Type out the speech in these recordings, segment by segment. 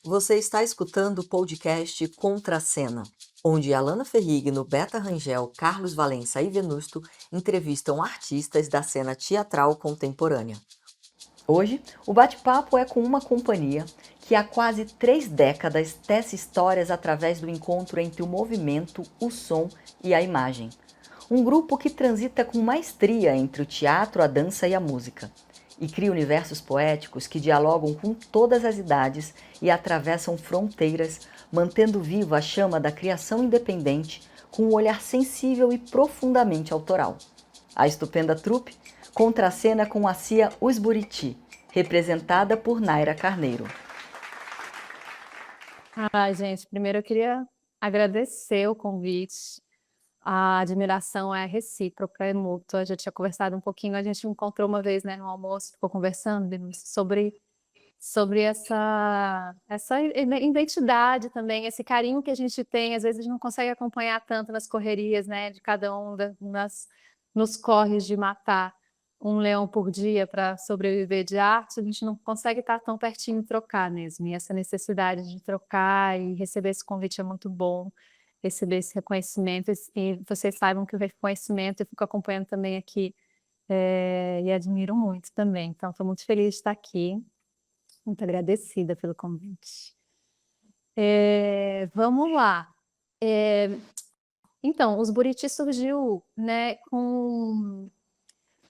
Você está escutando o podcast Contra a Cena, onde Alana Ferrigno, Beta Rangel, Carlos Valença e Venusto entrevistam artistas da cena teatral contemporânea. Hoje, o bate-papo é com uma companhia que há quase 3 décadas tece histórias através do encontro entre o movimento, o som e a imagem. Um grupo que transita com maestria entre o teatro, a dança e a música. E cria universos poéticos que dialogam com todas as idades e atravessam fronteiras, mantendo viva a chama da criação independente com um olhar sensível e profundamente autoral. A estupenda trupe contracena com a Cia Os Buriti, representada por Naira Carneiro. Gente, primeiro eu queria agradecer o convite. A admiração é recíproca, é mútua. A gente tinha conversado um pouquinho, a gente encontrou uma vez, né, no almoço, ficou conversando sobre essa identidade também, esse carinho que a gente tem. Às vezes a gente não consegue acompanhar tanto nas correrias, né, de cada um, nos corres de matar um leão por dia para sobreviver de arte. A gente não consegue estar tão pertinho e trocar mesmo. E essa necessidade de trocar e receber esse convite é muito bom, receber esse reconhecimento. E vocês saibam que o reconhecimento eu fico acompanhando também aqui, e admiro muito também. Então, estou muito feliz de estar aqui, muito agradecida pelo convite. Vamos lá. Então, os Buriti surgiu, né, com...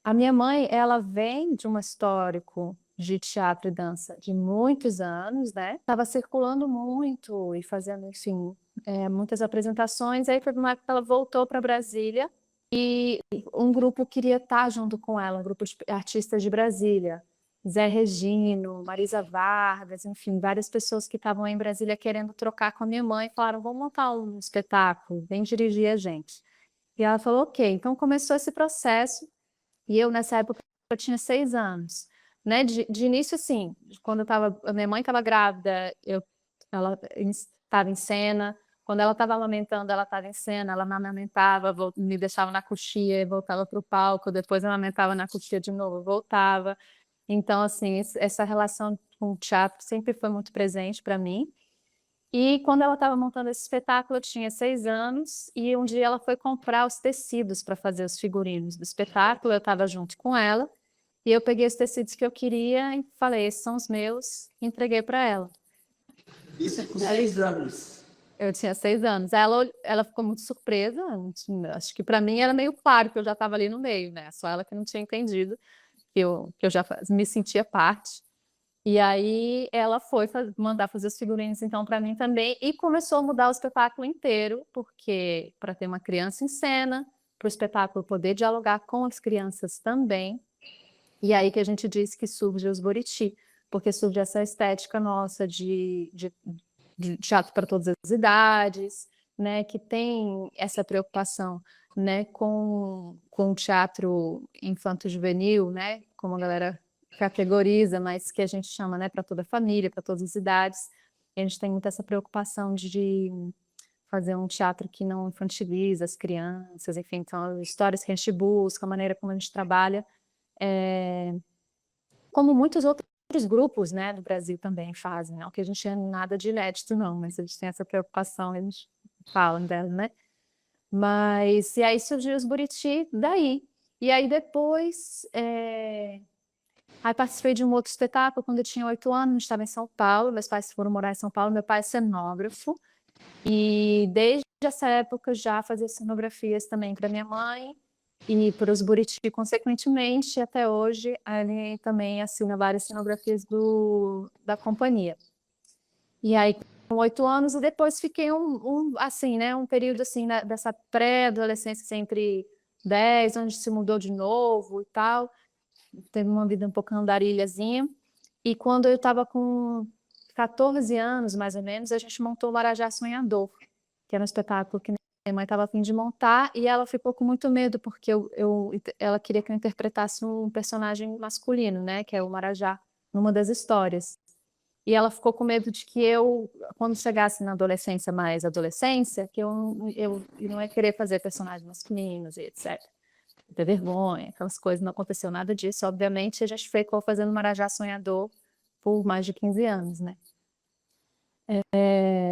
A minha mãe, ela vem de um histórico de teatro e dança de muitos anos, né? Estava circulando muito e fazendo, enfim, muitas apresentações. Aí, por uma época, ela voltou para Brasília e um grupo queria estar junto com ela, um grupo de artistas de Brasília. Zé Regino, Marisa Vargas, enfim, várias pessoas que estavam em Brasília querendo trocar com a minha mãe, falaram, vamos montar um espetáculo, vem dirigir a gente. E ela falou, ok. Então começou esse processo, e eu, nessa época, eu tinha 6 anos. Né? De início, assim, quando a minha mãe estava grávida, ela estava em cena. Quando ela estava amamentando, ela estava em cena, ela me amamentava, me deixava na coxia e voltava para o palco, depois amamentava na coxia de novo, voltava. Então, assim, essa relação com o teatro sempre foi muito presente para mim. E quando ela estava montando esse espetáculo, eu tinha 6 anos, e um dia ela foi comprar os tecidos para fazer os figurinos do espetáculo. Eu estava junto com ela, e eu peguei os tecidos que eu queria e falei, esses são os meus, e entreguei para ela. Isso com 6 anos. Eu tinha 6 anos. Ela ficou muito surpresa. Acho que para mim era meio claro que eu já estava ali no meio, né? Só ela que não tinha entendido que eu já me sentia parte. E aí ela foi mandar fazer os figurinos então para mim também, e começou a mudar o espetáculo inteiro, porque para ter uma criança em cena, para o espetáculo poder dialogar com as crianças também. E aí que a gente disse que surge os Buriti, porque surge essa estética nossa de teatro para todas as idades, né, que tem essa preocupação, né, com o teatro infanto-juvenil, né, como a galera categoriza, mas que a gente chama, né, para toda a família, para todas as idades. E a gente tem muito essa preocupação de fazer um teatro que não infantiliza as crianças, enfim, então as histórias que a gente busca, a maneira como a gente trabalha, como muitos outros grupos, né, do Brasil também fazem, não que a gente é nada de inédito não, mas a gente tem essa preocupação, a gente fala dela, né? Mas, e aí surgiu os Buriti daí. E aí depois, aí participei de um outro espetáculo quando eu tinha 8 anos, estava em São Paulo, meus pais foram morar em São Paulo, meu pai é cenógrafo, e desde essa época já fazia cenografias também para minha mãe e para os Buriti, consequentemente, até hoje, ele também assina várias cenografias da companhia. E aí, com 8 anos, e depois fiquei assim, né, um período assim, dessa pré-adolescência, assim, entre 10, onde se mudou de novo e tal. Teve uma vida um pouco andarilhazinha. E quando eu estava com 14 anos, mais ou menos, a gente montou o Marajá Sonhador, que era um espetáculo que minha mãe estava a fim de montar, e ela ficou com muito medo, porque ela queria que eu interpretasse um personagem masculino, né, que é o Marajá, numa das histórias. E ela ficou com medo de que eu, quando chegasse na adolescência, mais adolescência, que eu não ia querer fazer personagens masculinos e etc. Ter vergonha, aquelas coisas. Não aconteceu nada disso, obviamente. A gente ficou fazendo Marajá Sonhador por mais de 15 anos, né?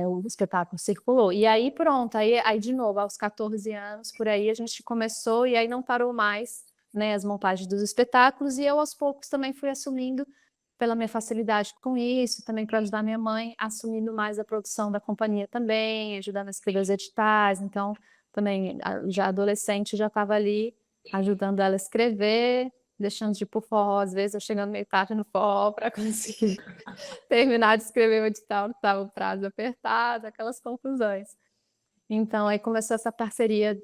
o espetáculo circulou. E aí pronto, aí de novo, aos 14 anos, por aí, a gente começou e aí não parou mais, né, as montagens dos espetáculos e eu aos poucos também fui assumindo, pela minha facilidade com isso, também para ajudar minha mãe, assumindo mais a produção da companhia também, ajudando a escrever os editais, então também já adolescente já estava ali ajudando ela a escrever, deixando de ir pro forró, às vezes eu chegando meio tarde no forró para conseguir terminar de escrever o edital, estava o prazo apertado, aquelas confusões. Então, aí começou essa parceria.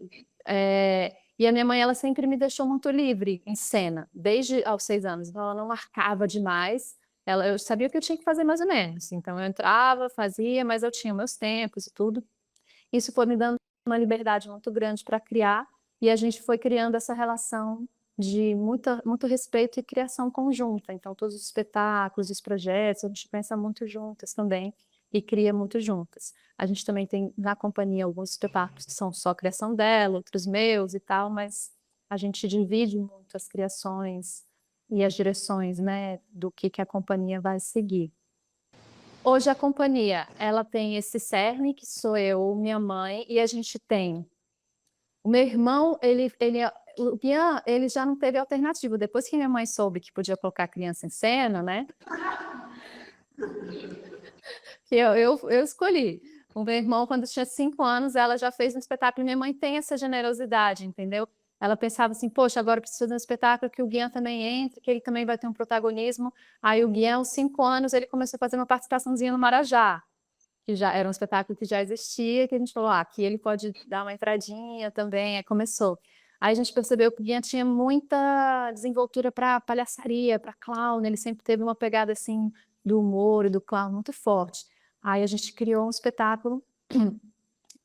E a minha mãe, ela sempre me deixou muito livre em cena, desde aos 6 anos. Então, ela não marcava demais. Eu sabia o que eu tinha que fazer mais ou menos. Então, eu entrava, fazia, mas eu tinha meus tempos e tudo. Isso foi me dando uma liberdade muito grande para criar. E a gente foi criando essa relação de muito respeito e criação conjunta. Então, todos os espetáculos, os projetos, a gente pensa muito juntas também e cria muito juntas. A gente também tem na companhia alguns espetáculos que são só criação dela, outros meus e tal, mas a gente divide muito as criações e as direções, né, do que a companhia vai seguir. Hoje a companhia, ela tem esse cerne, que sou eu, minha mãe, e a gente tem o meu irmão, o Bian, ele já não teve alternativa. Depois que minha mãe soube que podia colocar a criança em cena, né? Que eu escolhi. O meu irmão, quando tinha 5 anos, ela já fez um espetáculo. Minha mãe tem essa generosidade, entendeu? Ela pensava assim, poxa, agora eu preciso de um espetáculo que o Guian também entre, que ele também vai ter um protagonismo. Aí o Guian, aos 5 anos, ele começou a fazer uma participaçãozinha no Marajá, que já era um espetáculo que já existia, que a gente falou, aqui ele pode dar uma entradinha também, aí começou. Aí a gente percebeu que o Guian tinha muita desenvoltura para palhaçaria, para clown, ele sempre teve uma pegada assim do humor e do clown muito forte. Aí a gente criou um espetáculo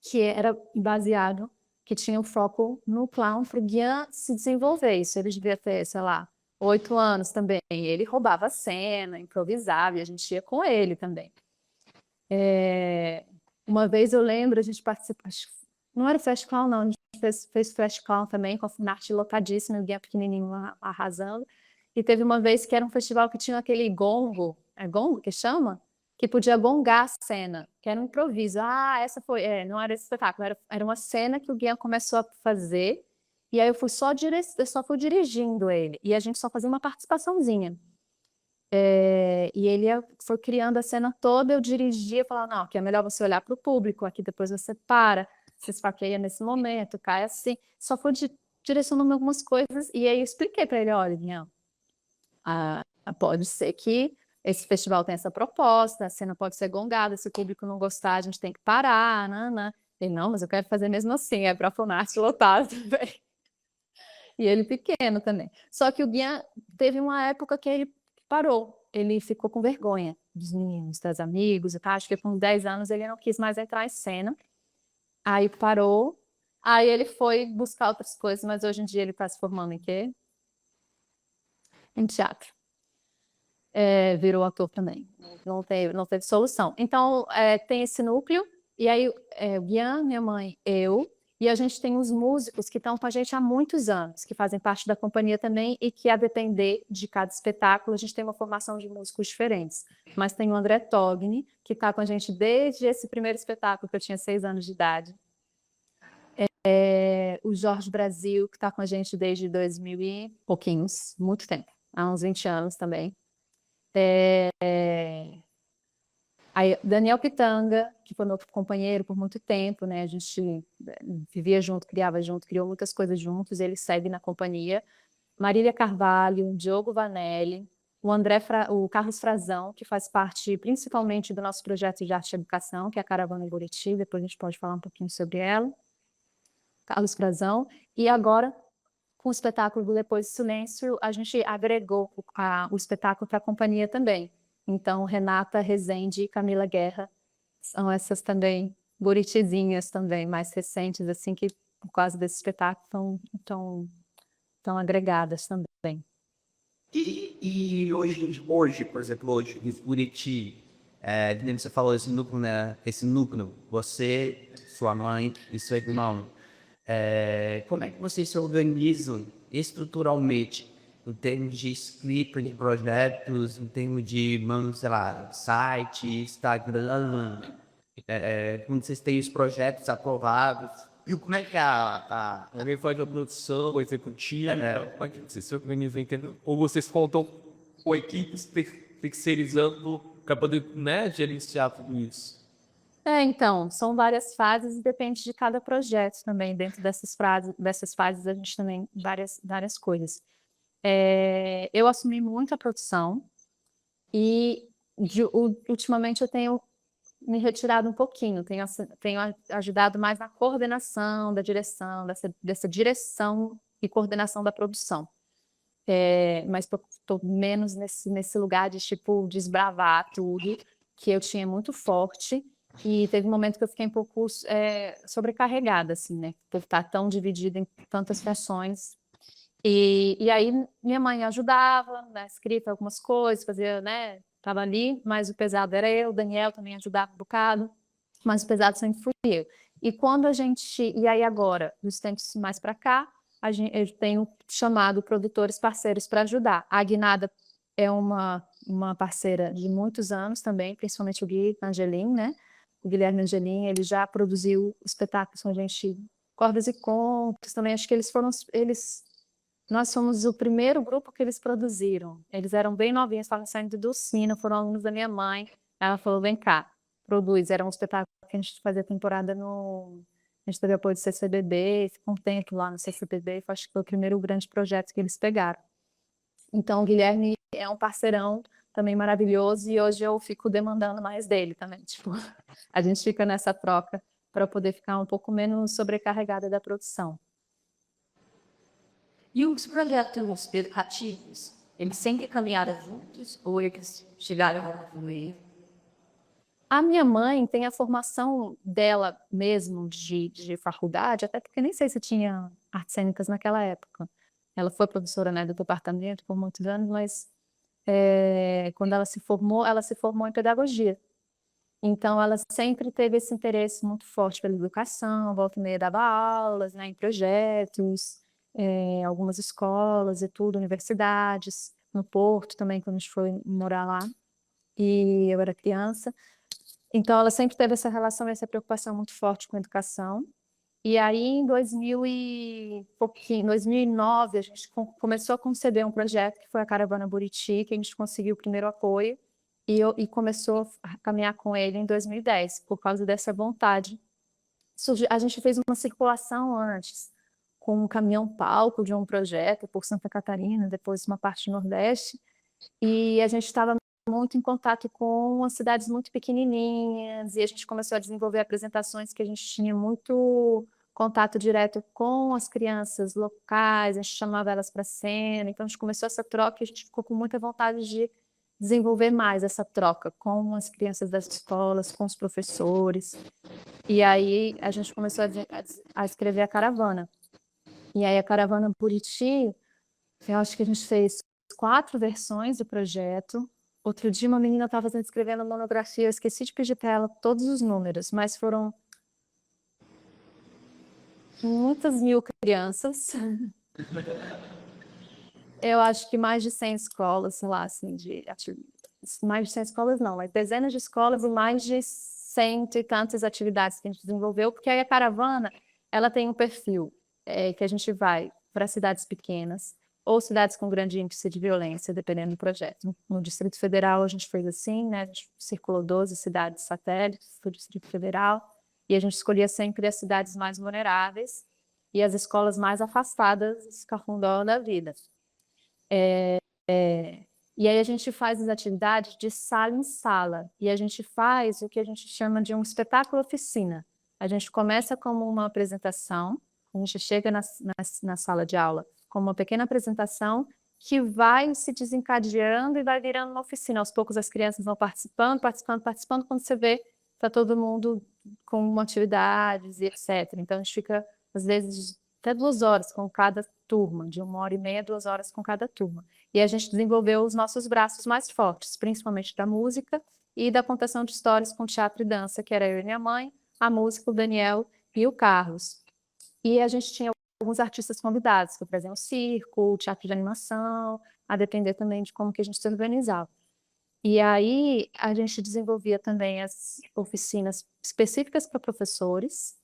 que era baseado, que tinha o foco no clown para o Guian se desenvolver. Isso ele devia ter, sei lá, 8 anos também. Ele roubava a cena, improvisava, e a gente ia com ele também. Uma vez eu lembro, a gente participou, não era o Fast Clown, não, a gente fez Fast Clown também, com a Funarte lotadíssima, e o Guian pequenininho arrasando. E teve uma vez que era um festival que tinha aquele gongo, é gongo que chama? Que podia gongar a cena, que era um improviso. Ah, essa foi, não era esse espetáculo, era uma cena que o Guian começou a fazer, e aí eu só fui dirigindo ele, e a gente só fazia uma participaçãozinha. E ele foi criando a cena toda, eu dirigia, falava, não, que é melhor você olhar para o público, aqui depois você para, se esfaqueia nesse momento, cai assim. Só fui direcionando algumas coisas, e aí eu expliquei para ele, olha, Guian, pode ser que esse festival tenha essa proposta, a cena pode ser gongada, se o público não gostar, a gente tem que parar, nanã. Ele, não, mas eu quero fazer mesmo assim, é para a Funarte lotada também. E ele pequeno também. Só que o Guian teve uma época que ele parou, ele ficou com vergonha dos meninos, dos amigos e tal. Acho que com 10 anos ele não quis mais entrar em cena. Aí parou, aí ele foi buscar outras coisas, mas hoje em dia ele está se formando em quê? Em teatro. Virou ator também. Não teve solução. Então, tem esse núcleo, e aí o Guian, minha mãe, eu, e a gente tem os músicos que estão com a gente há muitos anos, que fazem parte da companhia também, e que, a depender de cada espetáculo, a gente tem uma formação de músicos diferentes. Mas tem o André Togni, que está com a gente desde esse primeiro espetáculo, que eu tinha 6 anos de idade. O Jorge Brasil, que está com a gente desde 2000 e pouquinhos, muito tempo, há uns 20 anos também. Aí, Daniel Pitanga, que foi meu companheiro por muito tempo, né? A gente vivia junto, criava junto, criou muitas coisas juntos, ele segue na companhia. Marília Carvalho, Diogo Vanelli, o Carlos Frazão, que faz parte principalmente do nosso projeto de arte e educação, que é a Caravana Buriti, depois a gente pode falar um pouquinho sobre ela. Carlos Frazão. E agora, com o espetáculo do Depois do Silêncio, a gente agregou o espetáculo para a companhia também. Então, Renata Rezende e Camila Guerra são essas também buritizinhas também, mais recentes, assim, que por causa desse espetáculo estão agregadas também. E hoje, por exemplo, hoje, em Buriti, você falou esse núcleo, você, sua mãe e seu irmão, como é que vocês se organizam estruturalmente em termos de escrita de projetos, em termos de, sei lá, site, Instagram, quando vocês têm os projetos aprovados, e como é que Alguém faz a produção, executiva, como é que vocês se organizam, entendeu? Ou vocês contam com equipes terceirizando para poder, né, gerenciar tudo isso? Então, são várias fases e depende de cada projeto também. Dentro dessas fases, a gente também várias coisas. Eu assumi muito a produção e ultimamente eu tenho me retirado um pouquinho, tenho ajudado mais na coordenação da direção, dessa direção e coordenação da produção. Mas estou menos nesse lugar de, tipo, desbravar tudo, que eu tinha muito forte, e teve um momento que eu fiquei um pouco sobrecarregada, assim, né, por estar tão dividida em tantas sessões. E aí minha mãe ajudava na escrita algumas coisas, fazia, né, estava ali, mas o pesado era eu, o Daniel também ajudava um bocado, mas o pesado sempre fui eu. E aí agora, dos tempos mais para cá, eu tenho chamado produtores parceiros para ajudar. A Aguinada é uma parceira de muitos anos também, principalmente o Gui Angelim, né? O Guilherme Angelim, ele já produziu espetáculos com a gente, Cordas e Contos, também acho que nós fomos o primeiro grupo que eles produziram. Eles eram bem novinhos, estavam saindo do Sino, foram alunos da minha mãe. Ela falou, vem cá, produz. Era um espetáculo que a gente fazia temporada no... A gente teve apoio do CCBB, ficou um tempo lá no CCBB, acho que foi o primeiro grande projeto que eles pegaram. Então, o Guilherme é um parceirão também maravilhoso e hoje eu fico demandando mais dele também. Tipo, a gente fica nessa troca para poder ficar um pouco menos sobrecarregada da produção. E os projetos educativos, eles sempre caminharam juntos ou eles chegaram a meio? A minha mãe tem a formação dela mesmo de faculdade, até porque nem sei se tinha artes cênicas naquela época. Ela foi professora, né, do departamento por muitos anos, mas quando ela se formou em pedagogia. Então, ela sempre teve esse interesse muito forte pela educação, volta e meia dava aulas, né, em projetos, algumas escolas e tudo, universidades, no Porto também, quando a gente foi morar lá, e eu era criança. Então, ela sempre teve essa relação, essa preocupação muito forte com a educação. E aí, em 2009, a gente começou a conceber um projeto que foi a Caravana Buriti, que a gente conseguiu o primeiro apoio, e começou a caminhar com ele em 2010, por causa dessa vontade. A gente fez uma circulação antes, com um caminhão-palco de um projeto por Santa Catarina, depois uma parte do Nordeste, e a gente estava muito em contato com as cidades muito pequenininhas, e a gente começou a desenvolver apresentações que a gente tinha muito contato direto com as crianças locais, a gente chamava elas para a cena, então a gente começou essa troca e a gente ficou com muita vontade de desenvolver mais essa troca com as crianças das escolas, com os professores. E aí a gente começou a escrever a caravana. E aí a Caravana Buriti, eu acho que a gente fez 4 versões do projeto. Outro dia uma menina estava escrevendo monografia, eu esqueci de pedir para ela todos os números, mas foram muitas mil crianças. Eu acho que mais de 100 escolas, sei lá, assim, mais de 100 escolas não, mas dezenas de escolas e mais de 100 e tantas atividades que a gente desenvolveu, porque aí a caravana, ela tem um perfil que a gente vai para cidades pequenas ou cidades com grande índice de violência, dependendo do projeto. No Distrito Federal a gente fez assim, né? A gente circulou 12 cidades satélites do Distrito Federal e a gente escolhia sempre as cidades mais vulneráveis e as escolas mais afastadas, escafundó da vida. E aí a gente faz as atividades de sala em sala, e a gente faz o que a gente chama de um espetáculo oficina. A gente começa como uma apresentação, a gente chega na sala de aula com uma pequena apresentação que vai se desencadeando e vai virando uma oficina. Aos poucos as crianças vão participando, quando você vê, está todo mundo com atividades e etc. Então a gente fica, às vezes, até 2 horas com cada turma, de 1h30 a 2 horas com cada turma. E a gente desenvolveu os nossos braços mais fortes, principalmente da música e da contação de histórias com teatro e dança, que era eu e minha mãe, a música, o Daniel e o Carlos. E a gente tinha alguns artistas convidados, que traziam circo, teatro de animação, a depender também de como que a gente se organizava. E aí a gente desenvolvia também as oficinas específicas para professores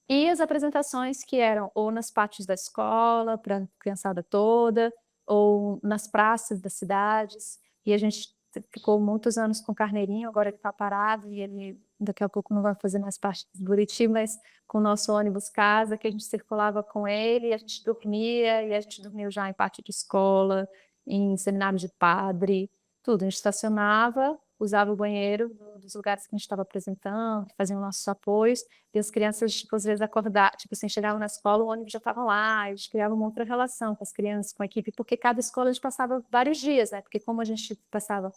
e as apresentações que eram ou nas pátios da escola, para a criançada toda, ou nas praças das cidades. E a gente ficou muitos anos com o Carneirinho, agora ele está parado e ele daqui a pouco não vai fazer mais parte do Buriti, mas com o nosso ônibus casa, que a gente circulava com ele, e a gente dormia, e a gente dormiu já em pátio de escola, em seminário de padre, tudo. A gente estacionava, usava o banheiro dos lugares que a gente estava apresentando, faziam nossos apoios, e as crianças, tipo, às vezes acordavam, tipo assim, chegavam na escola, o ônibus já estava lá, a gente criava uma outra relação com as crianças, com a equipe, porque cada escola a gente passava vários dias, né? Porque como a gente passava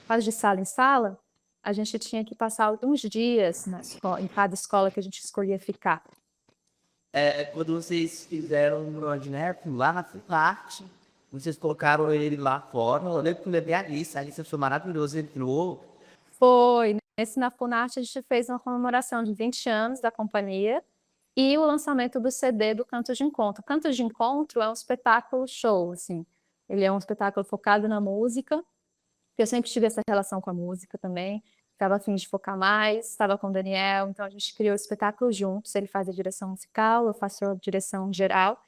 quase de sala em sala, a gente tinha que passar alguns dias na escola, em cada escola que a gente escolhia ficar. Quando vocês fizeram o Ordinary lá na Funarte, vocês colocaram ele lá fora. Eu lembro que eu levei a Alice foi maravilhosa, entrou. Foi. Nesse na Funarte, a gente fez uma comemoração de 20 anos da companhia e o lançamento do CD do Cantos de Encontro. Cantos de Encontro é um espetáculo show, assim. Ele é um espetáculo focado na música, eu sempre tive essa relação com a música também, estava a fim de focar mais, estava com o Daniel, então a gente criou o espetáculo juntos, ele faz a direção musical, eu faço a direção geral,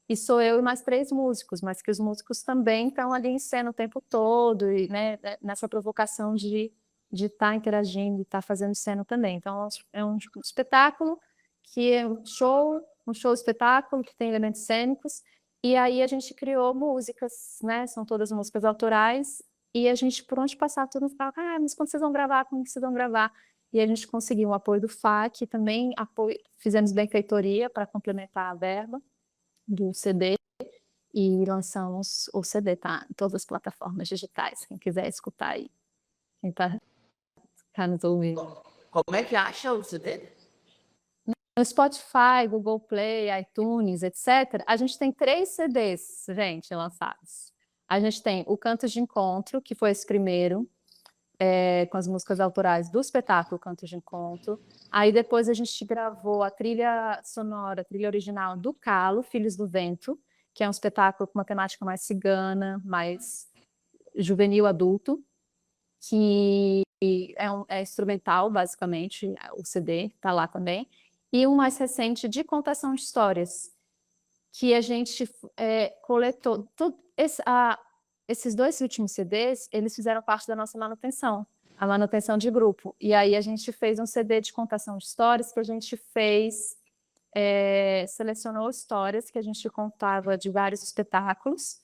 e sou eu e mais 3 músicos, mas que os músicos também estão ali em cena o tempo todo, e, né, nessa provocação de estar interagindo e estar fazendo cena também. Então é um espetáculo que é um show espetáculo, que tem elementos cênicos, e aí a gente criou músicas, né, são todas músicas autorais, e a gente, por onde passava, todo mundo falava, mas quando vocês vão gravar, como vocês vão gravar? E a gente conseguiu o apoio do FAC, também fizemos benfeitoria para complementar a verba do CD, e lançamos o CD, tá? Em todas as plataformas digitais, quem quiser escutar aí, quem tá nos ouvindo. Como é que acha o CD? No Spotify, Google Play, iTunes, etc., a gente tem 3 CDs, gente, lançados. A gente tem o Cantos de Encontro, que foi esse primeiro, com as músicas autorais do espetáculo Cantos de Encontro. Aí depois a gente gravou a trilha sonora, a trilha original do Calo, Filhos do Vento, que é um espetáculo com uma temática mais cigana, mais juvenil adulto, que é instrumental, basicamente, o CD está lá também. E um mais recente de contação de histórias, que a gente coletou. Esses 2 últimos CDs, eles fizeram parte da nossa manutenção, a manutenção de grupo. E aí a gente fez um CD de contação de histórias, que a gente fez, selecionou histórias que a gente contava de vários espetáculos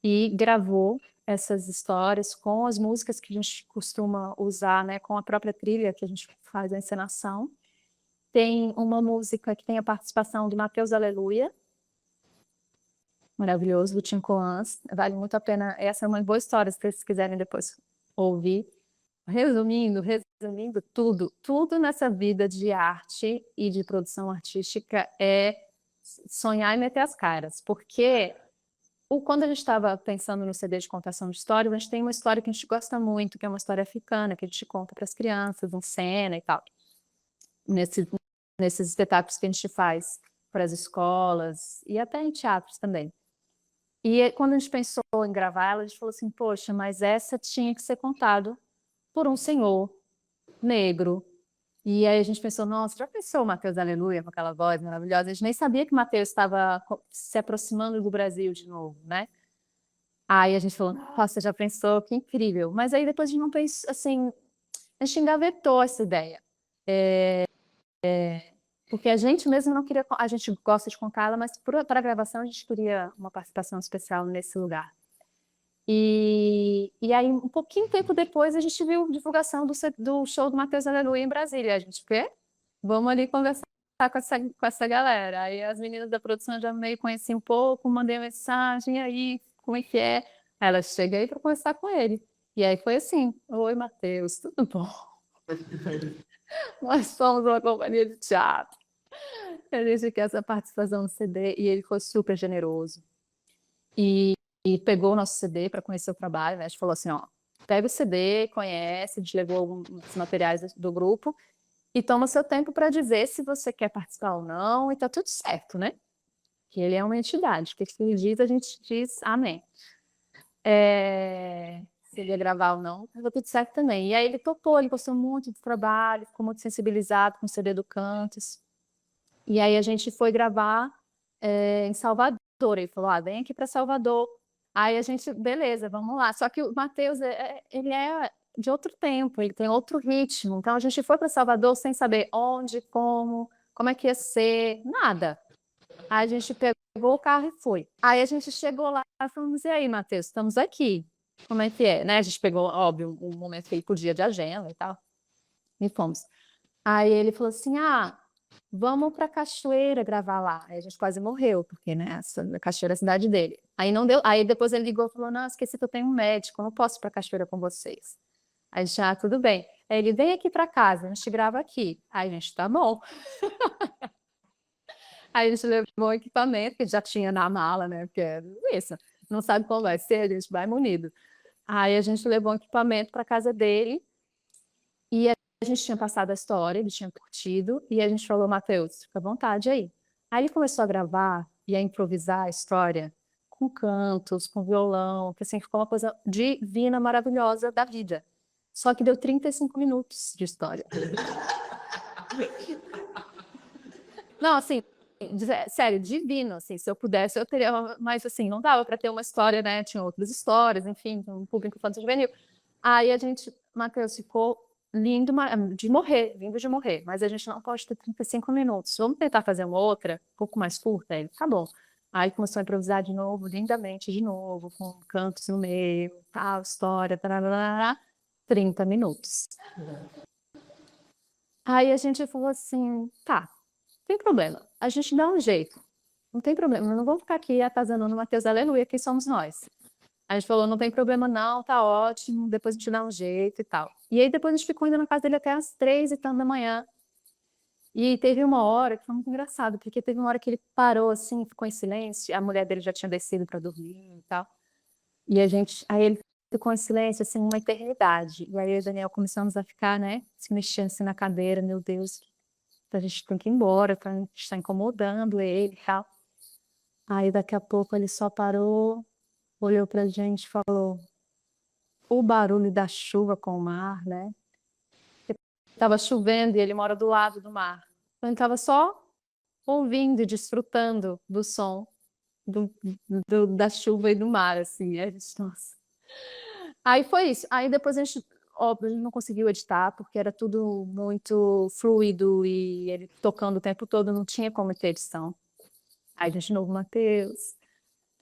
e gravou essas histórias com as músicas que a gente costuma usar, né, com a própria trilha que a gente faz a encenação. Tem uma música que tem a participação do Mateus Aleluia, maravilhoso, do Tim Coans, vale muito a pena, essa é uma boa história, se vocês quiserem depois ouvir. Resumindo tudo nessa vida de arte e de produção artística é sonhar e meter as caras, porque quando a gente estava pensando no CD de contação de história, a gente tem uma história que a gente gosta muito, que é uma história africana, que a gente conta para as crianças, em cena e tal, nesses espetáculos que a gente faz para as escolas e até em teatros também. E quando a gente pensou em gravar ela, a gente falou assim, poxa, mas essa tinha que ser contado por um senhor negro. E aí a gente pensou, nossa, já pensou o Mateus Aleluia com aquela voz maravilhosa? A gente nem sabia que o Mateus estava se aproximando do Brasil de novo, né? Aí a gente falou, nossa, já pensou? Que incrível. Mas aí depois a gente não pensou, assim, a gente engavetou essa ideia. Porque a gente mesmo não queria, a gente gosta de contá-la, mas para a gravação a gente queria uma participação especial nesse lugar. E aí, um pouquinho tempo depois, a gente viu a divulgação do show do Mateus Aleluia em Brasília. A gente, o quê? Vamos ali conversar com essa galera. Aí as meninas da produção já meio conheciam um pouco, mandei mensagem, aí, como é que é? Ela chega aí para conversar com ele. E aí foi assim, oi, Mateus, tudo bom? Nós somos uma companhia de teatro. A gente quer essa participação no CD, e ele foi super generoso. E pegou o nosso CD para conhecer o trabalho, né? A gente falou assim, ó, pega o CD, conhece, a gente levou alguns materiais do grupo e toma seu tempo para dizer se você quer participar ou não, e tá tudo certo, né? que ele é uma entidade, que se ele diz, a gente diz amém. Se ele ia gravar ou não, estava tudo certo também. E aí ele topou, ele gostou muito do trabalho, ficou muito sensibilizado com o CD do Cantos. E aí a gente foi gravar em Salvador. Ele falou, vem aqui para Salvador. Aí a gente, beleza, vamos lá. Só que o Matheus, ele é de outro tempo, ele tem outro ritmo. Então a gente foi para Salvador sem saber onde, como é que ia ser, nada. Aí a gente pegou o carro e foi. Aí a gente chegou lá e falamos, e aí, Matheus, estamos aqui. Como é que é? Né? A gente pegou, óbvio, um momento que ele podia de agenda e tal. E fomos. Aí ele falou assim, vamos para Cachoeira gravar lá. Aí a gente quase morreu, porque, né, a Cachoeira é a cidade dele. Aí não deu. Aí depois ele ligou e falou, não, esqueci que eu tenho um médico, eu não posso ir para Cachoeira com vocês. Aí a gente, tudo bem. Aí ele, vem aqui para casa, a gente grava aqui. Aí a gente, tá bom. Aí a gente levou o equipamento, que já tinha na mala, né, porque é isso, não sabe como vai ser, a gente vai munido. Aí a gente levou o equipamento para casa dele, e a gente tinha passado a história, ele tinha curtido, e a gente falou, Matheus, fica à vontade aí. Aí ele começou a gravar e a improvisar a história com cantos, com violão, que assim, ficou uma coisa divina, maravilhosa da vida. Só que deu 35 minutos de história. Não, assim, sério, divino, assim, se eu pudesse, eu teria, mas assim, não dava para ter uma história, né? Tinha outras histórias, enfim, um público infantil juvenil. Aí a gente, Matheus, ficou lindo de morrer, lindo de morrer, mas a gente não pode ter 35 minutos. Vamos tentar fazer uma outra, um pouco mais curta? Ele, tá bom. Aí começou a improvisar de novo, lindamente de novo, com cantos no meio, tal, história, tarará, 30 minutos. Aí a gente falou assim, tá, não tem problema, a gente dá um jeito, não tem problema, não vamos ficar aqui atazanando Mateus, aleluia, quem somos nós? A gente falou, não tem problema não, tá ótimo, depois a gente dá um jeito e tal. E aí depois a gente ficou indo na casa dele até as 3h da manhã. E teve uma hora que foi muito engraçado, porque teve uma hora que ele parou assim, ficou em silêncio, a mulher dele já tinha descido para dormir e tal. E aí ele ficou em silêncio, assim, uma eternidade. E aí eu e o Daniel começamos a ficar, né, se mexendo assim na cadeira, meu Deus, a gente tem que ir embora, a gente está incomodando ele e tal. Aí daqui a pouco ele só parou, olhou pra gente e falou, o barulho da chuva com o mar, né? Estava chovendo e ele mora do lado do mar. Então ele estava só ouvindo e desfrutando do som da chuva e do mar, assim. Aí a gente, nossa. Aí foi isso. Aí depois a gente, óbvio, a gente não conseguiu editar, porque era tudo muito fluido e ele tocando o tempo todo, não tinha como ter edição. Aí a gente, de novo, Matheus,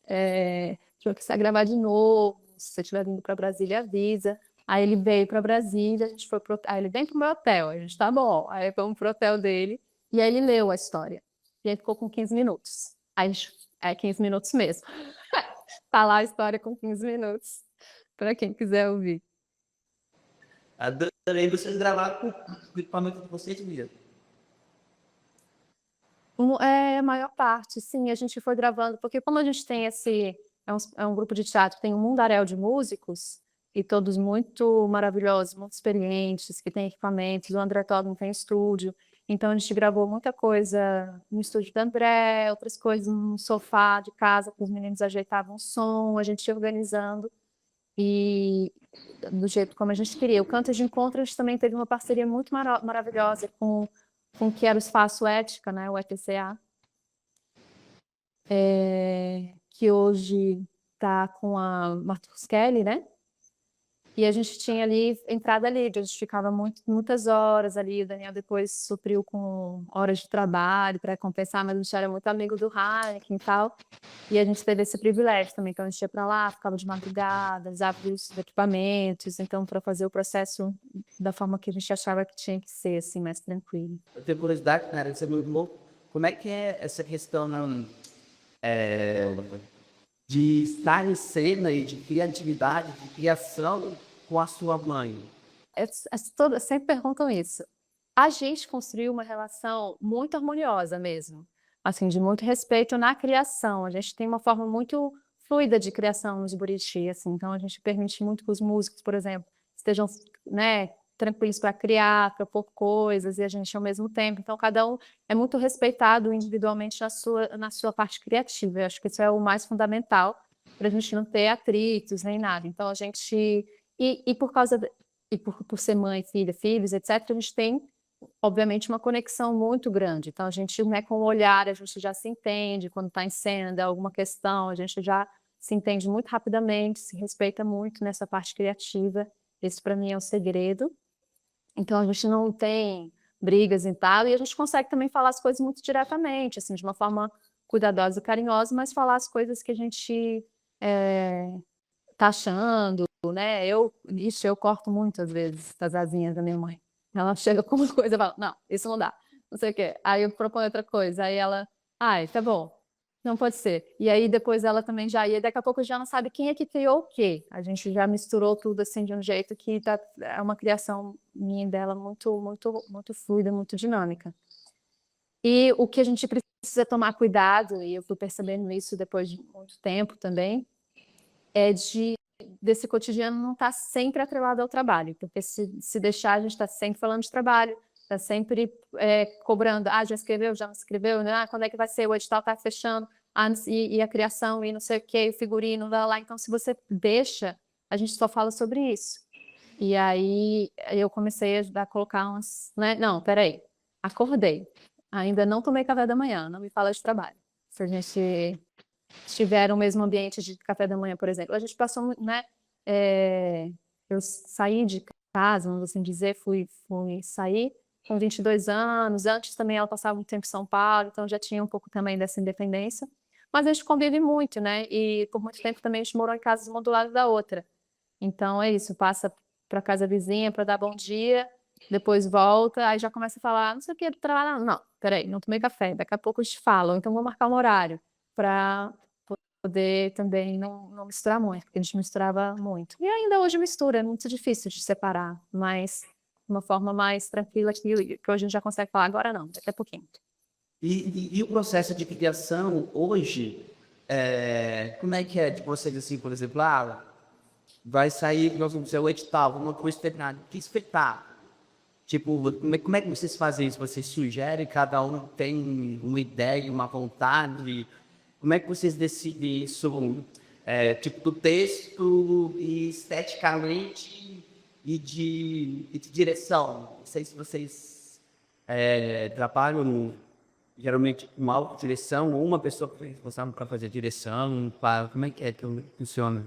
deixa eu precisar gravar de novo, se você estiver vindo para Brasília, avisa. Aí ele veio para Brasília, a gente foi aí ele vem pro meu hotel, a gente tá bom. Aí fomos pro hotel dele, e aí ele leu a história. E aí ficou com 15 minutos. Aí a gente, 15 minutos mesmo. Tá lá a história com 15 minutos, para quem quiser ouvir. Adorei vocês gravar com o equipamento de vocês mesmo. A maior parte, sim, a gente foi gravando, porque como a gente tem é um grupo de teatro, tem um mundaréu de músicos, e todos muito maravilhosos, muito experientes, que têm equipamentos, o André Todman tem estúdio, então a gente gravou muita coisa no estúdio do André, outras coisas no sofá de casa, que os meninos ajeitavam o som, a gente ia organizando, e do jeito como a gente queria. O Cantos de Encontro, a gente também teve uma parceria muito maravilhosa com o que era o Espaço Ética, né, o ETCA, que hoje está com a Martus Kelly, né? E a gente tinha ali, entrada livre, a gente ficava muitas horas ali, o Daniel depois supriu com horas de trabalho para compensar, mas a gente era muito amigo do Heineken e tal, e a gente teve esse privilégio também, então a gente ia para lá, ficava de madrugada, usava os equipamentos, então para fazer o processo da forma que a gente achava que tinha que ser, assim, mais tranquilo. Eu tenho curiosidade, cara, você me falou, como é que é essa questão de estar em cena e de criatividade, de criação com a sua mãe? Sempre perguntam isso. A gente construiu uma relação muito harmoniosa mesmo, assim, de muito respeito na criação. A gente tem uma forma muito fluida de criação nos Buriti, assim, então a gente permite muito que os músicos, por exemplo, estejam, né, tranquilos para criar, para pôr coisas, e a gente ao mesmo tempo. Então, cada um é muito respeitado individualmente na sua parte criativa. Eu acho que isso é o mais fundamental para a gente não ter atritos nem nada. Então, a gente. E por causa. E por ser mãe, filha, filhos, etc., a gente tem, obviamente, uma conexão muito grande. Então, a gente, né, com o olhar, a gente já se entende, quando está em cena, dá alguma questão, a gente já se entende muito rapidamente, se respeita muito nessa parte criativa. Esse, para mim, é o segredo. Então, a gente não tem brigas e tal, e a gente consegue também falar as coisas muito diretamente, assim, de uma forma cuidadosa e carinhosa, mas falar as coisas que a gente tá achando, né? Eu corto muitas vezes as asinhas da minha mãe. Ela chega com uma coisa e fala, não, isso não dá, não sei o quê. Aí eu proponho outra coisa, aí ela, ai, tá bom, não pode ser. E aí depois ela também já, e daqui a pouco já não sabe quem é que criou o quê. A gente já misturou tudo assim de um jeito que é uma criação minha e dela muito, muito, muito fluida, muito dinâmica. E o que a gente precisa tomar cuidado, e eu fui percebendo isso depois de muito tempo também, é desse cotidiano não estar sempre atrelado ao trabalho, porque se deixar, a gente está sempre falando de trabalho, está sempre cobrando, já escreveu, já não escreveu, né? Quando é que vai ser, o edital está fechando, e a criação, e não sei o que, o figurino, lá. Então, se você deixa, a gente só fala sobre isso. E aí eu comecei a colocar umas, né? Não, peraí, acordei, ainda não tomei café da manhã, não me fala de trabalho. Se a gente estiver no mesmo ambiente de café da manhã, por exemplo, a gente passou, né? Eu saí de casa, vamos assim dizer, fui sair com 22 anos. Antes também ela passava muito tempo em São Paulo, então já tinha um pouco também dessa independência. Mas a gente convive muito, né? E por muito tempo também a gente morou em casas uma do lado da outra. Então é isso, passa para casa vizinha para dar bom dia, depois volta, aí já começa a falar, não sei o que, trabalhar. Não, peraí, não tomei café, daqui a pouco eu te falo, então vou marcar um horário para poder também não misturar muito, porque a gente misturava muito. E ainda hoje mistura, é muito difícil de separar, mas de uma forma mais tranquila que hoje a gente já consegue falar, agora não, daqui a pouquinho. E o processo de criação hoje, como é que é de vocês, assim, por exemplo, vai sair, nós vamos dizer, o edital, uma coisa determinada, que espetáculo. Tipo, como é que vocês fazem isso? Vocês sugerem, cada um tem uma ideia, uma vontade? Como é que vocês decidem isso, tipo, do texto e esteticamente e de direção? Não sei se vocês trabalham geralmente com autodireção ou uma pessoa que é responsável para fazer direção. Como é que funciona?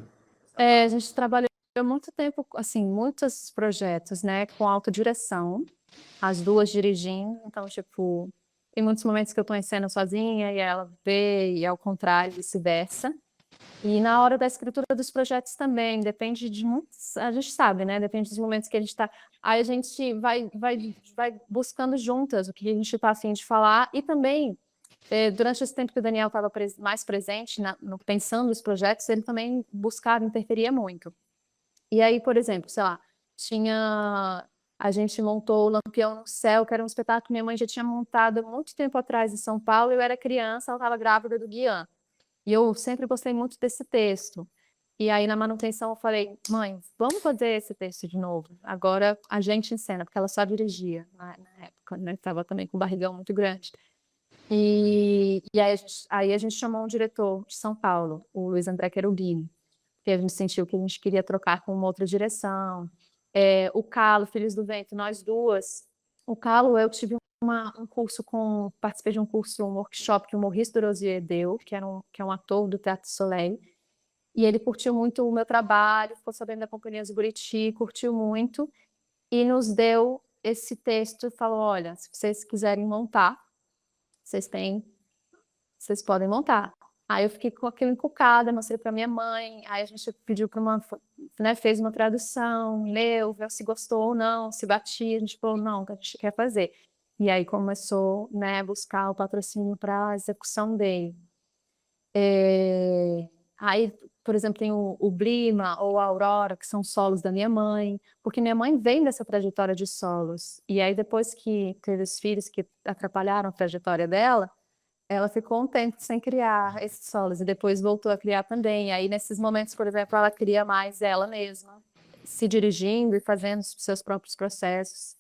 A gente trabalhou muito tempo, assim, muitos projetos, né, com autodireção, as duas dirigindo, então, tipo, tem muitos momentos que eu estou em cena sozinha e ela vê, e ao contrário, vice-versa. E na hora da escritura dos projetos também, depende de muitos, a gente sabe, né, depende dos momentos que a gente está, aí a gente vai buscando juntas o que a gente está a fim de falar, e também, durante esse tempo que o Daniel estava mais presente, pensando nos projetos, ele também buscava, interferia muito. E aí, por exemplo, sei lá, a gente montou o Lampião no Céu, que era um espetáculo que minha mãe já tinha montado há muito tempo atrás em São Paulo. Eu era criança, ela estava grávida do Guian. E eu sempre gostei muito desse texto. E aí, na manutenção, eu falei, mãe, vamos fazer esse texto de novo. Agora a gente em cena, porque ela só dirigia na época, né? Estava também com um barrigão muito grande. E aí a gente chamou um diretor de São Paulo, o Luiz André Cherubini, porque a gente sentiu que a gente queria trocar com uma outra direção. O Calo, Filhos do Vento, nós duas. O Calo, eu tive participei de um workshop que o Maurice Durosier deu, que é um ator do Teatro Soleil, e ele curtiu muito o meu trabalho, ficou sabendo da Companhia do Buriti, curtiu muito, e nos deu esse texto e falou, olha, se vocês quiserem montar, vocês podem montar. Aí eu fiquei com aquilo encucada, mostrei para minha mãe, aí a gente pediu para fez uma tradução, leu, viu se gostou ou não, se batia, a gente falou, não, a gente quer fazer. E aí começou, né, a buscar o patrocínio para a execução dele. Aí, por exemplo, tem o Blima ou a Aurora, que são solos da minha mãe, porque minha mãe vem dessa trajetória de solos. E aí, depois que teve os filhos que atrapalharam a trajetória dela, ela ficou um tempo sem criar esses solos e depois voltou a criar também. E aí, nesses momentos, por exemplo, ela cria mais ela mesma. se dirigindo e fazendo os seus próprios processos.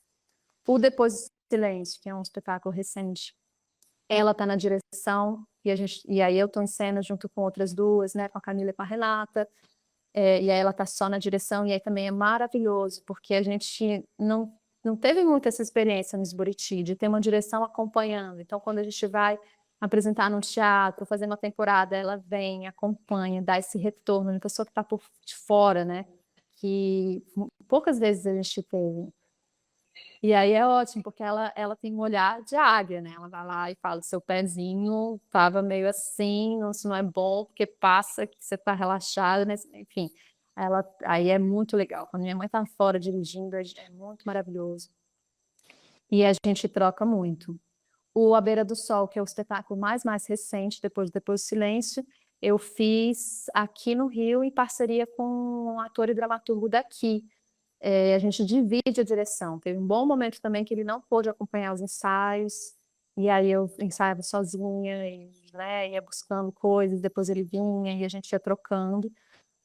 O Depois do Silêncio, que é um espetáculo recente, ela está na direção e aí eu estou em cena junto com outras duas, né, com a Camila e com a Renata, e aí ela está só na direção, e aí também é maravilhoso, porque a gente não teve muita essa experiência no Buriti, de ter uma direção acompanhando. Então, quando a gente vai apresentar no teatro, fazer uma temporada, ela vem, acompanha, dá esse retorno, uma pessoa que está por de fora, né? Que poucas vezes a gente teve. E aí é ótimo, porque ela tem um olhar de águia, né? Ela vai lá e fala: seu pezinho estava meio assim, isso não é bom, porque passa que você está relaxado, né? Enfim, aí é muito legal. Quando minha mãe está fora dirigindo, é muito maravilhoso. E a gente troca muito. O A Beira do Sol, que é o espetáculo mais recente, depois do Silêncio, eu fiz aqui no Rio em parceria com um ator e dramaturgo daqui. A gente divide a direção. Teve um bom momento também que ele não pôde acompanhar os ensaios, e aí eu ensaiava sozinha, e, né, ia buscando coisas, depois ele vinha e a gente ia trocando.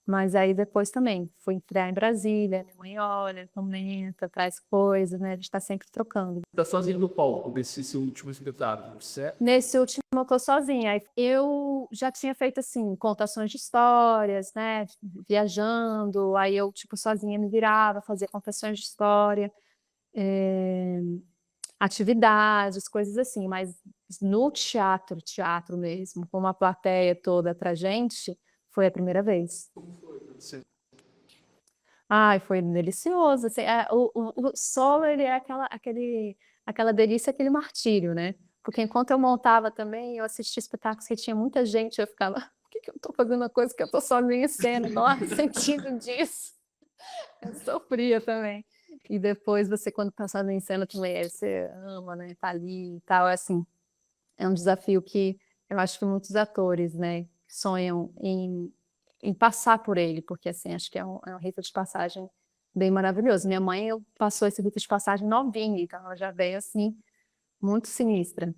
Mas aí depois também fui estrear em Brasília, minha mãe olha, comenta, traz coisas, né? A gente está sempre trocando. Tá sozinho no palco desse seu último espetáculo, certo? Nesse último eu tô sozinha. Aí eu já tinha feito assim contações de histórias, né? Viajando, aí eu tipo sozinha me virava, fazia contações de história, atividades, coisas assim. Mas no teatro mesmo, com uma plateia toda pra gente, foi a primeira vez. Ai, foi delicioso, assim, o solo ele é aquela delícia, aquele martírio, né, porque enquanto eu montava também, eu assistia espetáculos que tinha muita gente, eu ficava: "Por que eu tô fazendo uma coisa que eu tô sozinha em cena? Não há sentido disso". Eu sofria também. E depois você quando tá sozinha em cena também, aí você ama, né, tá ali e tal, é assim, é um desafio que eu acho que muitos atores, né, sonham em passar por ele, porque assim, acho que é um rito de passagem bem maravilhoso. Minha mãe passou esse rito de passagem novinha, então ela já veio assim, muito sinistra.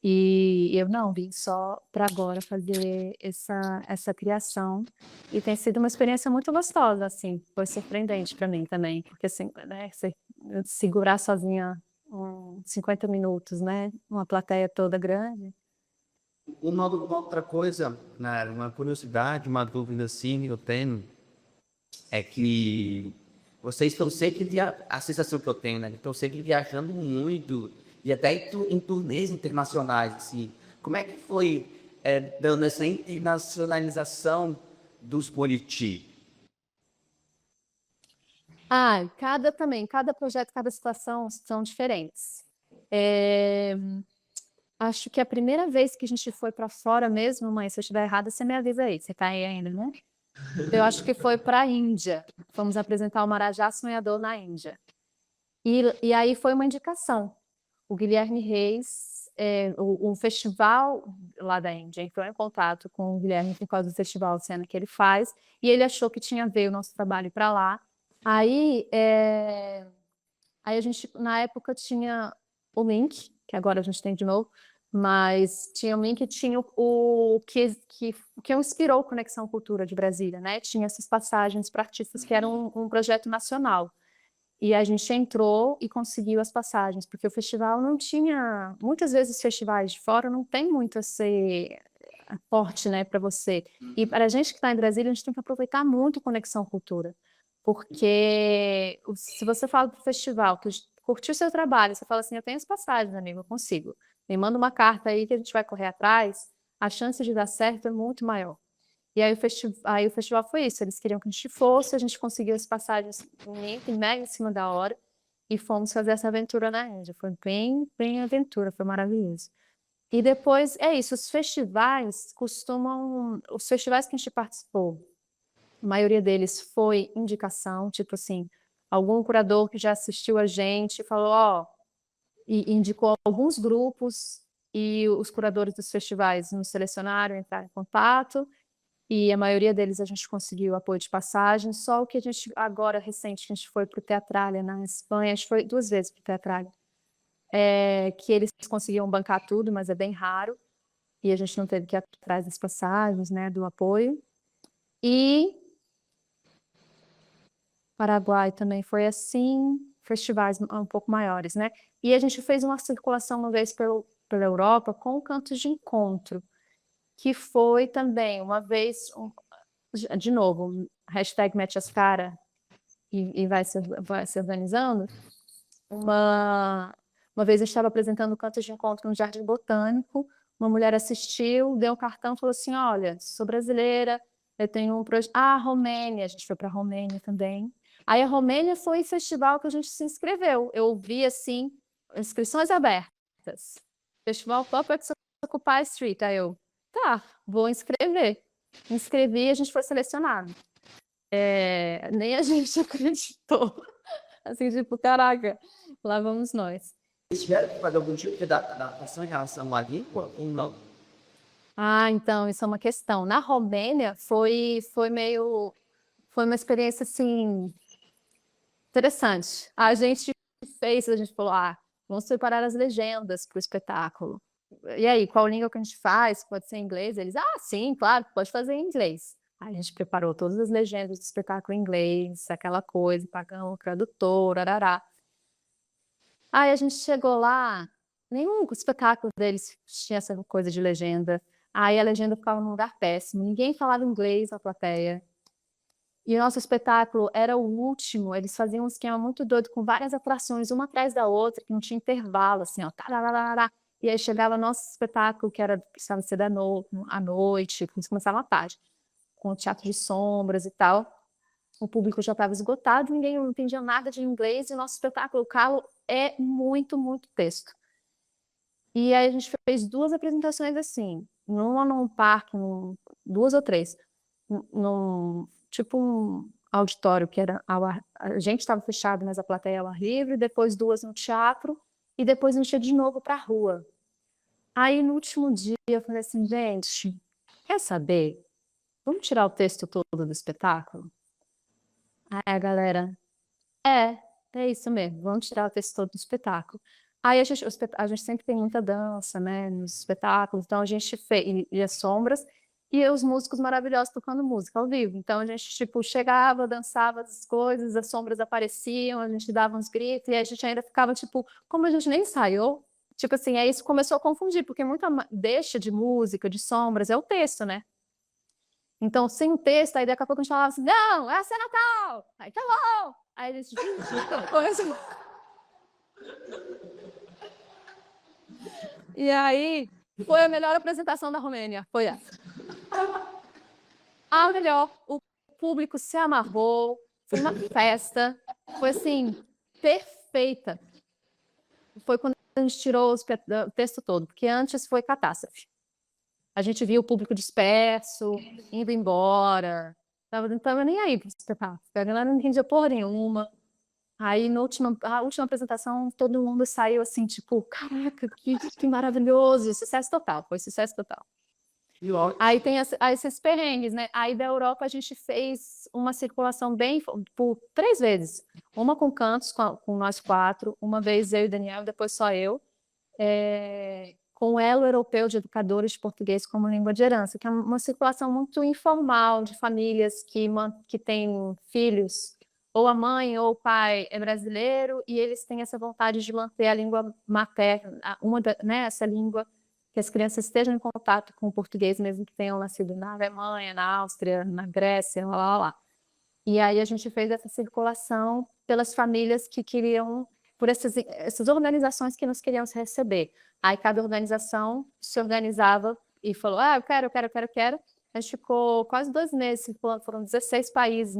E eu não, vim só para agora fazer essa criação. E tem sido uma experiência muito gostosa, assim, foi surpreendente para mim também, porque assim, né, você segurar sozinha 50 minutos, né, uma plateia toda grande. Uma outra coisa, né, uma curiosidade, uma dúvida assim, eu tenho, é que vocês estão sempre a sensação que eu tenho, né? Estão sempre viajando muito e até em turnês internacionais, assim. Como é que foi dando essa internacionalização dos Buriti? Cada projeto, cada situação são diferentes. Eh, Acho que a primeira vez que a gente foi para fora mesmo, mãe, se eu estiver errada, você me avisa aí, você tá aí ainda, né? Eu acho que foi para a Índia. Fomos apresentar o Marajá Sonhador na Índia. E aí foi uma indicação. O Guilherme Reis, o festival lá da Índia entrou em contato com o Guilherme por causa do festival de cena que ele faz, e ele achou que tinha a ver o nosso trabalho para lá. Aí, aí a gente, na época, tinha o link, que agora a gente tem de novo, mas tinha o link e tinha o que inspirou o Conexão Cultura de Brasília, né? Tinha essas passagens para artistas que eram um projeto nacional. E a gente entrou e conseguiu as passagens, porque o festival não tinha. Muitas vezes os festivais de fora não tem muito esse aporte, né, para você. E para a gente que está em Brasília, a gente tem que aproveitar muito a Conexão Cultura, porque se você fala para o festival que curtiu o seu trabalho, você fala assim: eu tenho as passagens, amigo, eu consigo. Me manda uma carta aí que a gente vai correr atrás, a chance de dar certo é muito maior. E aí o festival foi isso, eles queriam que a gente fosse, a gente conseguiu as passagens mega em cima da hora e fomos fazer essa aventura na Índia. Foi bem aventura, foi maravilhoso. E depois, é isso, os festivais que a gente participou, a maioria deles foi indicação, tipo assim, algum curador que já assistiu a gente falou, ó, e indicou alguns grupos e os curadores dos festivais nos selecionaram, entraram em contato, e a maioria deles a gente conseguiu apoio de passagem, só o que a gente, agora, recente, que a gente foi para o Teatralha, na Espanha, a gente foi 2 vezes para o Teatralha, que eles conseguiam bancar tudo, mas é bem raro, e a gente não teve que ir atrás das passagens, né, do apoio. E Paraguai também foi assim, festivais um pouco maiores, né. E a gente fez uma circulação uma vez pela Europa com cantos de encontro, que foi também uma vez de novo, hashtag mete as cara e vai se organizando. Uma vez eu estava apresentando cantos de encontro no Jardim Botânico, uma mulher assistiu, deu o cartão e falou assim: "Olha, sou brasileira, eu tenho um projeto". Ah, Romênia, a gente foi para a Romênia também. Aí a Romênia foi o festival que a gente se inscreveu. Eu vi, assim, inscrições abertas. Festival Puppets Occupy Street. Aí eu: "Tá, vou inscrever". Me inscrevi e a gente foi selecionado. Nem a gente acreditou. Assim, tipo: "Caraca, lá vamos nós". Eles tiveram que fazer algum tipo de adaptação em relação à língua ou não? Ah, então, isso é uma questão. Na Romênia foi uma experiência, assim, interessante. A gente falou: "Ah, vamos preparar as legendas para o espetáculo. E aí, qual língua que a gente faz? Pode ser em inglês?" Eles: "Ah, sim, claro, pode fazer em inglês". Aí a gente preparou todas as legendas do espetáculo em inglês, aquela coisa, pagamos o tradutor, arará. Aí a gente chegou lá, nenhum espetáculo deles tinha essa coisa de legenda. Aí a legenda ficava num lugar péssimo, ninguém falava inglês na plateia. E o nosso espetáculo era o último, eles faziam um esquema muito doido com várias atrações, uma atrás da outra, que não tinha intervalo, assim, ó, tarararará. E aí chegava nosso espetáculo, que era precisava ser à noite, que começava à tarde, com o teatro de sombras e tal. O público já estava esgotado, ninguém entendia nada de inglês e o nosso espetáculo, o calo é muito, muito texto. E aí a gente fez 2 apresentações assim, uma num parque, 2 ou 3, num tipo um auditório que era ao ar, a gente estava fechado, mas a plateia ao ar livre, depois 2 no teatro e depois a gente ia de novo para a rua. Aí no último dia eu falei assim: "Gente, quer saber? Vamos tirar o texto todo do espetáculo?". Aí a galera: "É, é isso mesmo, vamos tirar o texto todo do espetáculo". Aí a gente sempre tem muita dança, né, nos espetáculos, então a gente fez e as sombras, e os músicos maravilhosos tocando música ao vivo. Então a gente, tipo, chegava, dançava as coisas, as sombras apareciam, a gente dava uns gritos, e a gente ainda ficava, tipo, como a gente nem ensaiou, tipo assim, aí isso começou a confundir, porque muita deixa de música, de sombras, é o texto, né. Então, sem o texto, aí daqui a pouco a gente falava assim: "Não, é a cena tal". Aí: "Tá bom". Aí eles: "Gente, coisa". E aí, foi a melhor apresentação da Romênia, foi essa. A melhor, o público se amarrou, foi uma festa, foi assim, perfeita. Foi quando a gente tirou o texto todo, porque antes foi catástrofe. A gente via o público disperso, indo embora, não estava nem aí para o espetáculo, a galera não entendia porra nenhuma. Aí no última a última apresentação, todo mundo saiu assim, tipo: "Caraca, que maravilhoso", sucesso total, foi sucesso total. E ó, Aí tem esses perrengues, né. Aí da Europa a gente fez uma circulação bem por 3 vezes, uma com cantos com nós 4, uma vez eu e Daniel, depois só eu, com o Elo Europeu de Educadores de Português como Língua de Herança, que é uma circulação muito informal de famílias que têm filhos, ou a mãe ou o pai é brasileiro e eles têm essa vontade de manter a língua materna, né, essa língua, que as crianças estejam em contato com o português, mesmo que tenham nascido na Alemanha, na Áustria, na Grécia, lá, lá, lá. E aí a gente fez essa circulação pelas famílias que queriam, por essas organizações que nos queriam receber. Aí cada organização se organizava e falou: "Ah, eu quero, eu quero, eu quero, eu quero". A gente ficou quase 2 meses circulando, foram 16 países,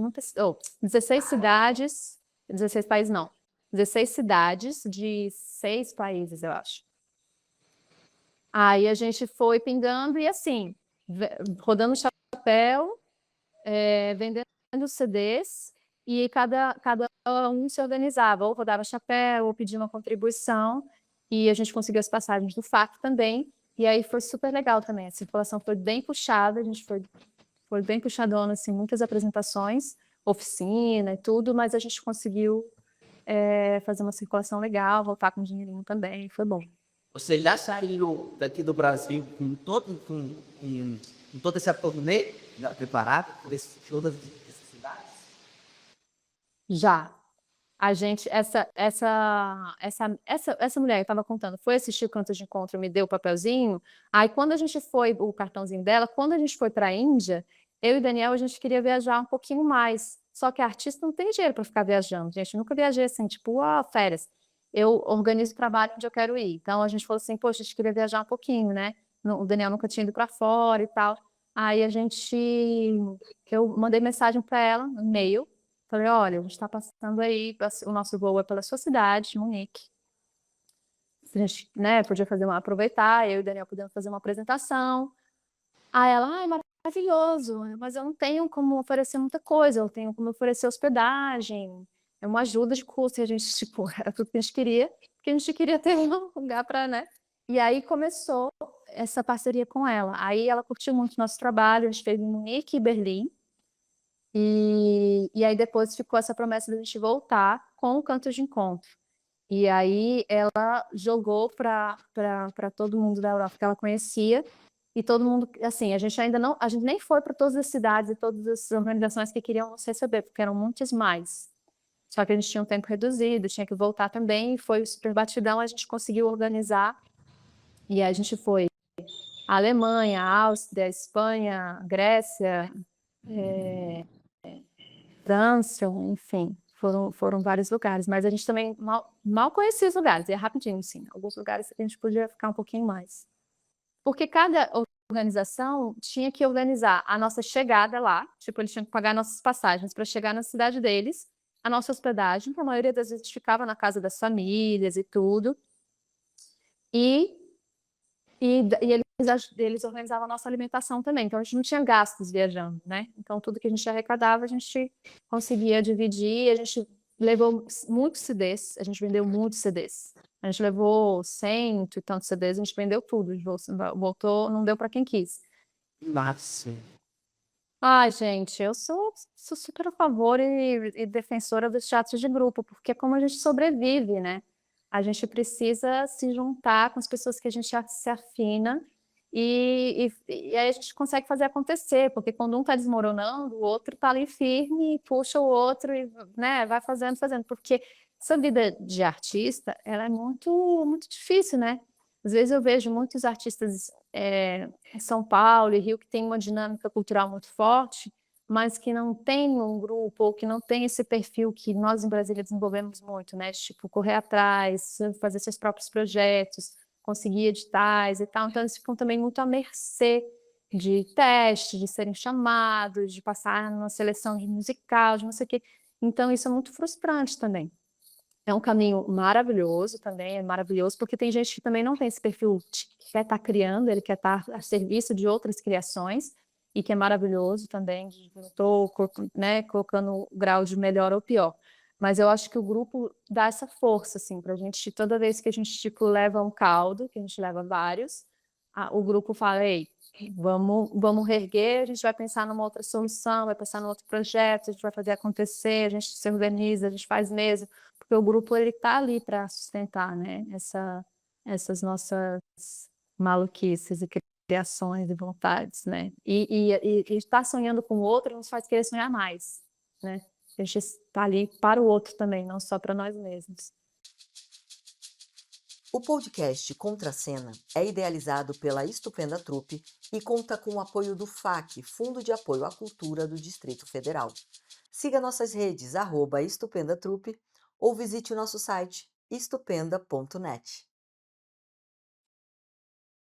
16 cidades, 16 países não, 16 cidades de 6 países, eu acho. Aí a gente foi pingando e assim, rodando chapéu, vendendo CDs, e cada um se organizava, ou rodava chapéu, ou pedia uma contribuição, e a gente conseguiu as passagens do FAC também, e aí foi super legal também, a circulação foi bem puxada, a gente foi bem puxadona, assim, muitas apresentações, oficina e tudo, mas a gente conseguiu, fazer uma circulação legal, voltar com dinheirinho também, foi bom. vocês já saíram daqui do Brasil com toda essa turnê já preparada por todas essas cidades? Já. A gente essa mulher que estava contando foi assistir o Cantos de Encontro, me deu o papelzinho, aí quando a gente foi o cartãozinho dela, quando a gente foi para a Índia, eu e o Daniel, a gente queria viajar um pouquinho mais, só que artista não tem dinheiro para ficar viajando, gente, nunca viajei assim, tipo, férias. Eu organizo o trabalho onde eu quero ir, então a gente falou assim: "Poxa, a gente queria viajar um pouquinho, né". O Daniel nunca tinha ido para fora e tal. Aí eu mandei mensagem para ela, um e-mail, falei: "Olha, a gente está passando aí, o nosso voo é pela sua cidade, Munique. Se a gente, né, podia aproveitar, eu e o Daniel podemos fazer uma apresentação". Aí ela: "Ai, maravilhoso, mas eu não tenho como oferecer muita coisa, eu tenho como oferecer hospedagem, é uma ajuda de custo", e a gente, tipo, era tudo que a gente queria, porque a gente queria ter um lugar para, né. E aí começou essa parceria com ela. Aí ela curtiu muito o nosso trabalho, a gente fez em Munique e Berlim. E aí depois ficou essa promessa da gente voltar com o Cantos de Encontro. E aí ela jogou para todo mundo da Europa que ela conhecia, e todo mundo, assim, a gente nem foi para todas as cidades e todas as organizações que queriam nos receber, porque eram muitas mais. Só que a gente tinha um tempo reduzido, tinha que voltar também, e foi super batidão, a gente conseguiu organizar, e aí a gente foi à Alemanha, Áustria, Espanha, Grécia, eh França, enfim, foram vários lugares, mas a gente também mal conhecia os lugares, ia rapidinho, assim, alguns lugares que a gente podia ficar um pouquinho mais. Porque cada organização tinha que organizar a nossa chegada lá, tipo, eles tinham que pagar nossas passagens para chegar na cidade deles, a nossa hospedagem, que a maioria das vezes ficava na casa das famílias e tudo, e eles organizavam a nossa alimentação também, então a gente não tinha gastos viajando, né, então tudo que a gente arrecadava, a gente conseguia dividir, a gente levou muitos CDs, a gente vendeu muitos CDs. A gente levou cento e tantos CDs, a gente vendeu tudo, voltou, não deu para quem quis. Nossa. Ai, gente, eu sou super a favor e defensora dos teatros de grupo, porque é como a gente sobrevive, né. A gente precisa se juntar com as pessoas que a gente se afina, e aí a gente consegue fazer acontecer, porque quando um está desmoronando, o outro está ali firme e puxa o outro e, né, vai fazendo, fazendo, porque essa vida de artista, ela é muito difícil, né. Às vezes eu vejo muitos artistas, São Paulo e Rio, que tem uma dinâmica cultural muito forte, mas que não tem um grupo ou que não tem esse perfil que nós em Brasília desenvolvemos muito, né, tipo, correr atrás, fazer seus próprios projetos, conseguir editais e tal, então eles ficam também muito à mercê de testes, de serem chamados, de passar numa seleção de musical, de não sei o quê. Então isso é muito frustrante também. É um caminho maravilhoso também, é maravilhoso, porque tem gente que também não tem esse perfil que quer estar criando, ele quer estar a serviço de outras criações, e que é maravilhoso também, não estou, né, colocando o grau de melhor ou pior. Mas eu acho que o grupo dá essa força, assim, pra gente, toda vez que a gente, tipo, leva um caldo, que a gente leva vários, o grupo fala: "Ei, vamos reerguer, a gente vai pensar numa outra solução, vai pensar num outro projeto, a gente vai fazer acontecer, a gente se organiza, a gente faz mesa", porque o grupo ele tá ali para sustentar, né, essas nossas maluquices e criações e vontades, né. E estar sonhando com o outro nos faz querer sonhar mais, né. A gente está ali para o outro também, não só para nós mesmos. O podcast Contracena é idealizado pela Estupenda Trupe e conta com o apoio do FAC, Fundo de Apoio à Cultura do Distrito Federal. Siga nossas redes @estupendatrupe ou visite o nosso site estupenda.net.